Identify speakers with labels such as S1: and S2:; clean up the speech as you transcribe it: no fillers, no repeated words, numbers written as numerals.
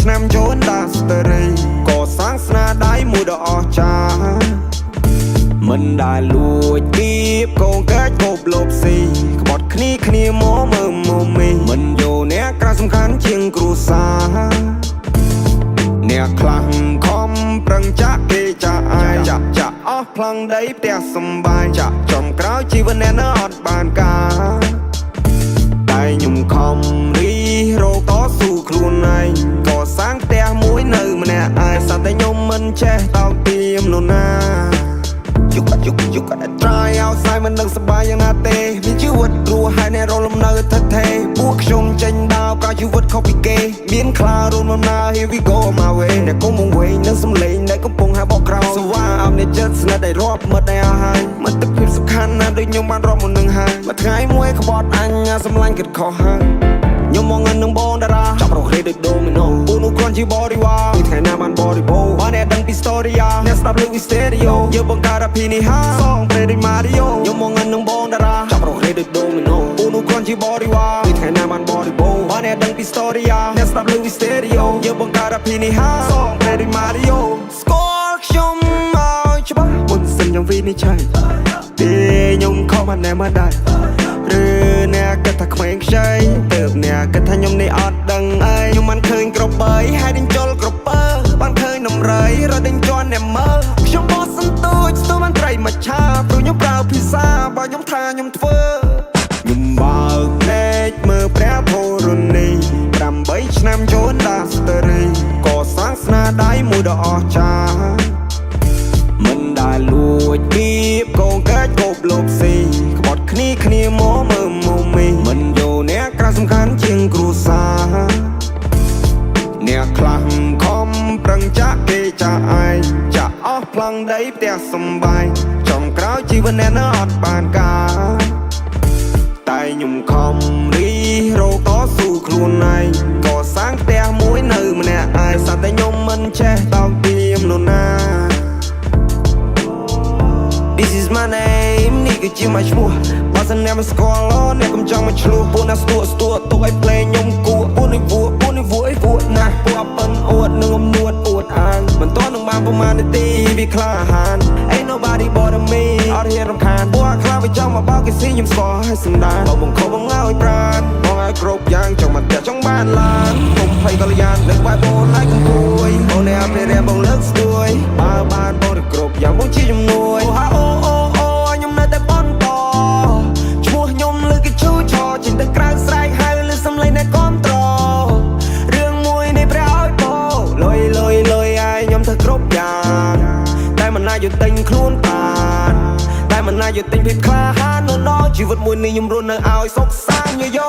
S1: ឆ្នាំចូលដាស្ទរីក៏សាងស្នាដៃមួយដ៏អស្ចារ្យមិនដែលលួចគៀបកងកាច់គប់លបស៊ីក្បត់គ្នាមកមើលមកមីមិនយកអ្នកក្រៅសំខាន់ជាងគ្រួសារអ្នកខ្លាំងខំប្រឹងចាក់គេចាក់អាយចាក់អស់ផ្លង់ដីផ្ទះសំបាយចាក់ចំក្រោយជីវិតអ្នកនៅអត់បានការតែខ្ញុំខំរីរោតស៊ូខ្លួនឯងក៏សាងផ្ទះមួយនៅម្នាក់ឯងសត្វតែខ្ញុំមិនចេះតោកទាមនរណាយុគក៏តែ try outside មិននឹងសប្បាយយ៉ាងណាទេមានជីវិតរស់ហើយអ្នករលំនៅថិតថេរពួកខ្ញុំចេញដើរប្រជីវិតខុសពីគេមានខ្លារូនបំណើ here we go my way អ្នកគុំវែងនឹងសំឡេងដែលកំពុងហៅបកក្រោយសវ៉ាអមអ្នកចិត្តស្និទ្ធដែលរាប់មិត្តដែលអស់ហើយមិត្តភាពសំខាន់ណាស់ដូចខ្ញុំបានរាប់មុននឹងហើយមួយថ្ងៃមួយក្បត់អញសម្លាញ់គិតខុសហើយខ្ញុំមកងឹងនឹងបងតារាចាប់រកលេដូចដូមីណូពូនោះគ្រាន់ជាបរិវារពីថ្ងៃណាបានបរិបូរបានអ្នកដឹងពី story អ្នកស្ដាប់លើវី stereo យើងបង្កើតអភិនិហាសងពេលដូច Mario ខ្ញុំមកងឹងនឹងបងតារាចាប់រកលេដូចដូមីណូពូនោះគ្រាន់ជាបរិវារពីថ្ងៃណាបានបរិបូរបានអ្នកដឹងពី story អ្នកស្ដាប់លើវី stereo យើងបង្កើតអភិនិហាសងពេលដូច Mario ស្គាល់ខ្ញុំមកច្បាស់មុនសិនខ្ញុំវិនិច្ឆ័យទេខ្ញុំខំបានណែមកដែរឬអ្នកគិតថាក្មេងខ្ចីទៅអ្នកគិតថាខ្ញុំនេះអត់ដឹងអីខ្ញុំមិនឃើញក្របបីហើយដេញចូលក្របបើបានឃើញនំរៃរត់ដេញជន់អ្នកមើលខ្ញុំបោះសន្ទូចស្ទូបានត្រីមកឆាព្រោះខ្ញុំប្រើភាសាបើខ្ញុំថាខ្ញុំធ្វើខ្ញុំបើកភ្នែកមើលព្រះធរណី8ឆ្នាំចូលដាស្ទរីក៏សាងស្នាដៃមួយដ៏អស្ចារ្យមិនដែលលួចគៀបកងកាច់គប់លបស៊ីក្បត់គ្នាមកមើលមកមីមិនយកអ្នកក្រៅសំខាន់ជាងគ្រួសារអ្នកខ្លាំងខំប្រឹងចាក់គេចាក់ឯងចាក់អស់ផ្លង់ដីផ្ទះសំបាយចំក្រោយជីវិតអ្នកនៅអត់បានការតែខ្ញុំខំរីរោតស៊ូខ្លួនឯងក៏សាងផ្ទះមួយនៅម្នាក់ឯងសត្វតែខ្ញុំមិនចេះតោកទាមនរណាThis is my name នេះគឺជាមកឈ្មោះបើសិនអ្នកមិនស្គាល់អ្នកកុំចង់មកឆ្លោះពួកណាស្ទួទុកឲ្យភ្លេងខ្ញុំគួរពួកនេះវួរណាស់ពួកប៉ិនអួតនឹងអំនួតអួតអាងមិនតនឹងបានប្រមាណនាទីវាក្លាហាន Ain't nobody but me អត់ហ៊ានរំខានពួកខ្លាវាចង់មកបោកគេស៊ីខ្ញុំស្គាល់ឲ្យសម្ដានបើបង្ខំបង្ឲ្យប្រានបងឲ្យគ្រប់យ៉ាងចង់មកតែចង់បានឡានខ្ញុំភ័យកល្យានលើកបែបបងឲ្យកំពួយបងអ្នកអភិរក្សបងលើកស្ទួយបើបានបងទៅគ្រប់យ៉ាងបងជាជំនួយខ្ញុំនៅតែបនតឈ្មោះខ្ញុំលើគេឈូឆោចេញទៅក្រៅស្រែកហៅលើសំឡេងអ្នកគាំទ្ររឿងមួយនេះព្រះឲ្យបោលុយឲ្យខ្ញុំធ្វើគ្រប់យ៉ាងតែមិនណាយកទិញខ្លួនបានតែមិនណាយកទិញភាពក្លាហាននៅដល់ជីវិតមួយនេះខ្ញុំរស់នៅឲ្យសុខសាន្តយោ